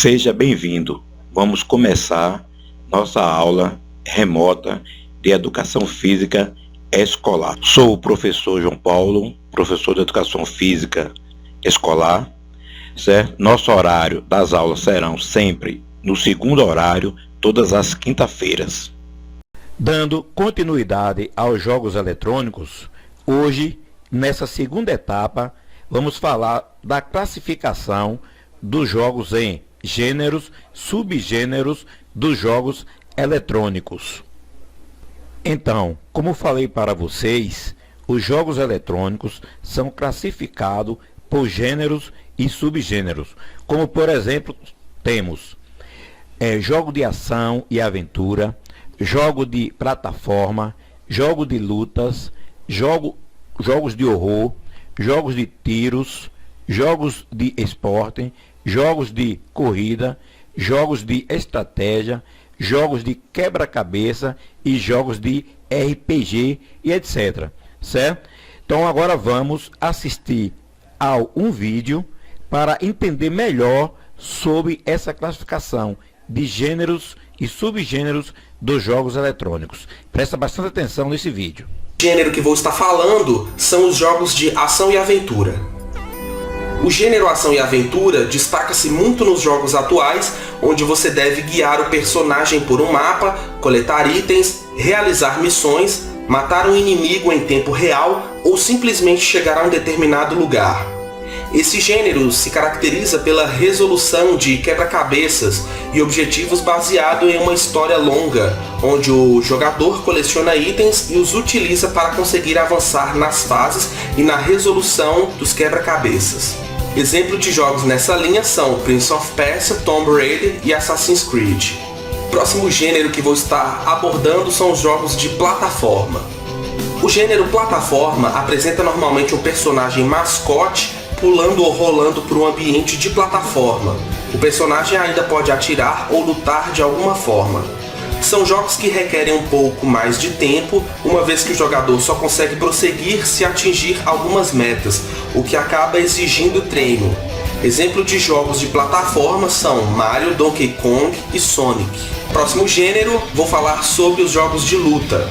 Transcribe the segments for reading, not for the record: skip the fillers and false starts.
Seja bem-vindo. Vamos começar nossa aula remota de Educação Física Escolar. Sou o professor João Paulo, professor de Educação Física Escolar, certo? Nosso horário das aulas serão sempre no segundo horário, todas as quinta-feiras. Dando continuidade aos jogos eletrônicos, hoje, nessa segunda etapa, vamos falar da classificação dos jogos em gêneros, subgêneros dos jogos eletrônicos. Então, como falei para vocês, os jogos eletrônicos são classificados por gêneros e subgêneros, como por exemplo, temos jogo de ação e aventura, jogo de plataforma, jogo de lutas, jogos de horror, jogos de tiros, jogos de esporte, jogos de corrida, jogos de estratégia, jogos de quebra-cabeça e jogos de RPG e etc. Certo? Então agora vamos assistir a um vídeo para entender melhor sobre essa classificação de gêneros e subgêneros dos jogos eletrônicos. Presta bastante atenção nesse vídeo. O gênero que vou estar falando são os jogos de ação e aventura. O gênero ação e aventura destaca-se muito nos jogos atuais, onde você deve guiar o personagem por um mapa, coletar itens, realizar missões, matar um inimigo em tempo real ou simplesmente chegar a um determinado lugar. Esse gênero se caracteriza pela resolução de quebra-cabeças e objetivos baseado em uma história longa, onde o jogador coleciona itens e os utiliza para conseguir avançar nas fases e na resolução dos quebra-cabeças. Exemplos de jogos nessa linha são Prince of Persia, Tomb Raider e Assassin's Creed. O próximo gênero que vou estar abordando são os jogos de plataforma. O gênero plataforma apresenta normalmente um personagem mascote pulando ou rolando por um ambiente de plataforma. O personagem ainda pode atirar ou lutar de alguma forma. São jogos que requerem um pouco mais de tempo, uma vez que o jogador só consegue prosseguir se atingir algumas metas, o que acaba exigindo treino. Exemplos de jogos de plataforma são Mario, Donkey Kong e Sonic. Próximo gênero, vou falar sobre os jogos de luta.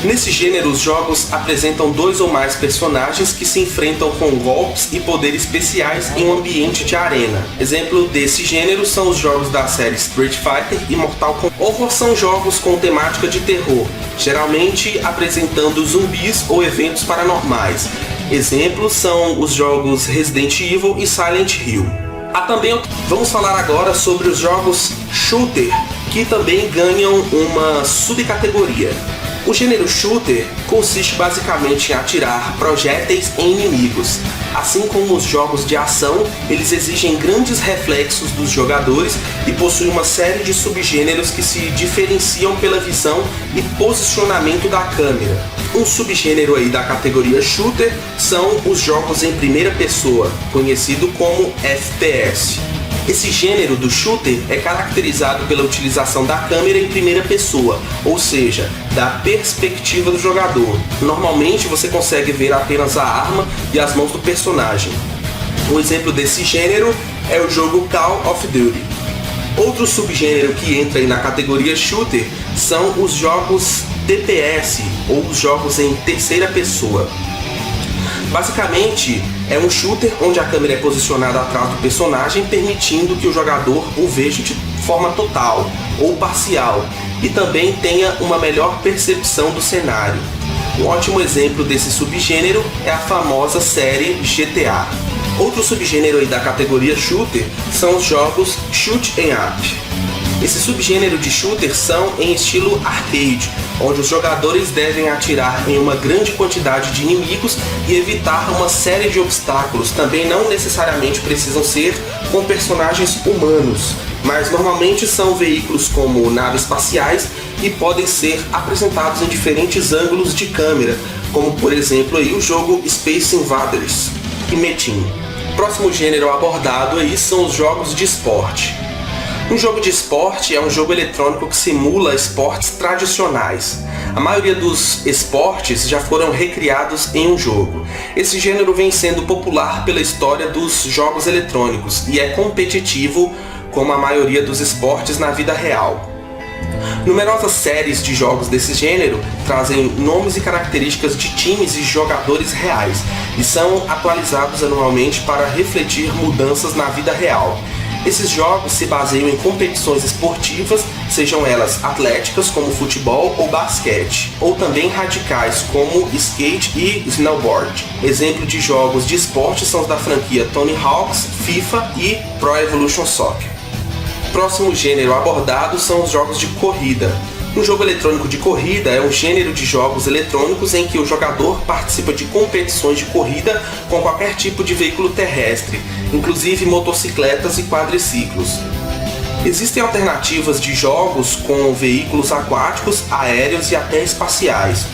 Nesse gênero, os jogos apresentam dois ou mais personagens que se enfrentam com golpes e poderes especiais em um ambiente de arena. Exemplo desse gênero são os jogos da série Street Fighter e Mortal Kombat. Ou são jogos com temática de terror, geralmente apresentando zumbis ou eventos paranormais. Exemplos são os jogos Resident Evil e Silent Hill. Vamos falar agora sobre os jogos shooter, que também ganham uma subcategoria. O gênero shooter consiste basicamente em atirar projéteis em inimigos. Assim como os jogos de ação, eles exigem grandes reflexos dos jogadores e possuem uma série de subgêneros que se diferenciam pela visão e posicionamento da câmera. Um subgênero aí da categoria shooter são os jogos em primeira pessoa, conhecido como FPS. Esse gênero do shooter é caracterizado pela utilização da câmera em primeira pessoa, ou seja, da perspectiva do jogador. Normalmente você consegue ver apenas a arma e as mãos do personagem. Um exemplo desse gênero é o jogo Call of Duty. Outro subgênero que entra aí na categoria shooter são os jogos DPS, ou os jogos em terceira pessoa. Basicamente, é um shooter onde a câmera é posicionada atrás do personagem, permitindo que o jogador o veja de forma total ou parcial e também tenha uma melhor percepção do cenário. Um ótimo exemplo desse subgênero é a famosa série GTA. Outro subgênero aí da categoria shooter são os jogos shoot 'em up. Esse subgênero de shooter são em estilo arcade, onde os jogadores devem atirar em uma grande quantidade de inimigos e evitar uma série de obstáculos. Também não necessariamente precisam ser com personagens humanos, mas normalmente são veículos como naves espaciais e podem ser apresentados em diferentes ângulos de câmera, como por exemplo aí o jogo Space Invaders e Metin. O próximo gênero abordado aí são os jogos de esporte. Um jogo de esporte é um jogo eletrônico que simula esportes tradicionais. A maioria dos esportes já foram recriados em um jogo. Esse gênero vem sendo popular pela história dos jogos eletrônicos e é competitivo como a maioria dos esportes na vida real. Numerosas séries de jogos desse gênero trazem nomes e características de times e jogadores reais e são atualizados anualmente para refletir mudanças na vida real. Esses jogos se baseiam em competições esportivas, sejam elas atléticas como futebol ou basquete, ou também radicais como skate e snowboard. Exemplo de jogos de esporte são os da franquia Tony Hawk's, FIFA e Pro Evolution Soccer. Próximo gênero abordado são os jogos de corrida. Um jogo eletrônico de corrida é um gênero de jogos eletrônicos em que o jogador participa de competições de corrida com qualquer tipo de veículo terrestre, inclusive motocicletas e quadriciclos. Existem alternativas de jogos com veículos aquáticos, aéreos e até espaciais.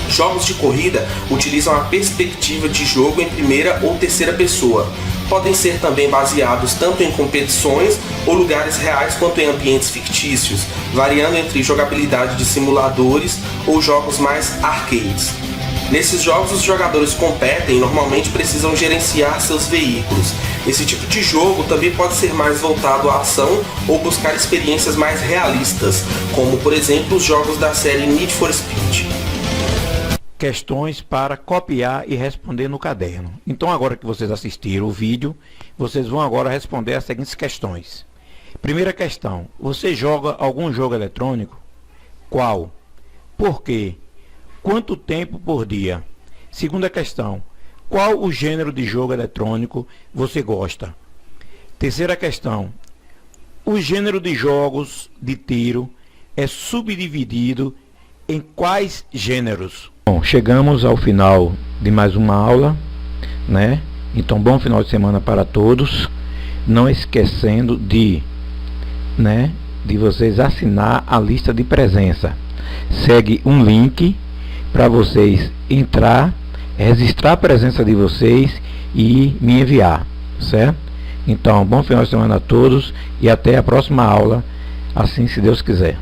Jogos de corrida utilizam a perspectiva de jogo em primeira ou terceira pessoa. Podem ser também baseados tanto em competições ou lugares reais quanto em ambientes fictícios, variando entre jogabilidade de simuladores ou jogos mais arcades. Nesses jogos, os jogadores competem e normalmente precisam gerenciar seus veículos. Esse tipo de jogo também pode ser mais voltado à ação ou buscar experiências mais realistas, como por exemplo os jogos da série Need for Speed. Questões para copiar e responder no caderno. Então, agora que vocês assistiram o vídeo, vocês vão agora responder as seguintes questões. Primeira questão: você joga algum jogo eletrônico? Qual? Por quê? Quanto tempo por dia? Segunda questão: qual o gênero de jogo eletrônico você gosta? Terceira questão: o gênero de jogos de tiro é subdividido em quais gêneros? Bom, chegamos ao final de mais uma aula, né? Então, bom final de semana para todos. Não esquecendo de vocês assinar a lista de presença. Segue um link para vocês entrar, registrar a presença de vocês e me enviar, certo? Então, bom final de semana a todos e até a próxima aula, assim se Deus quiser.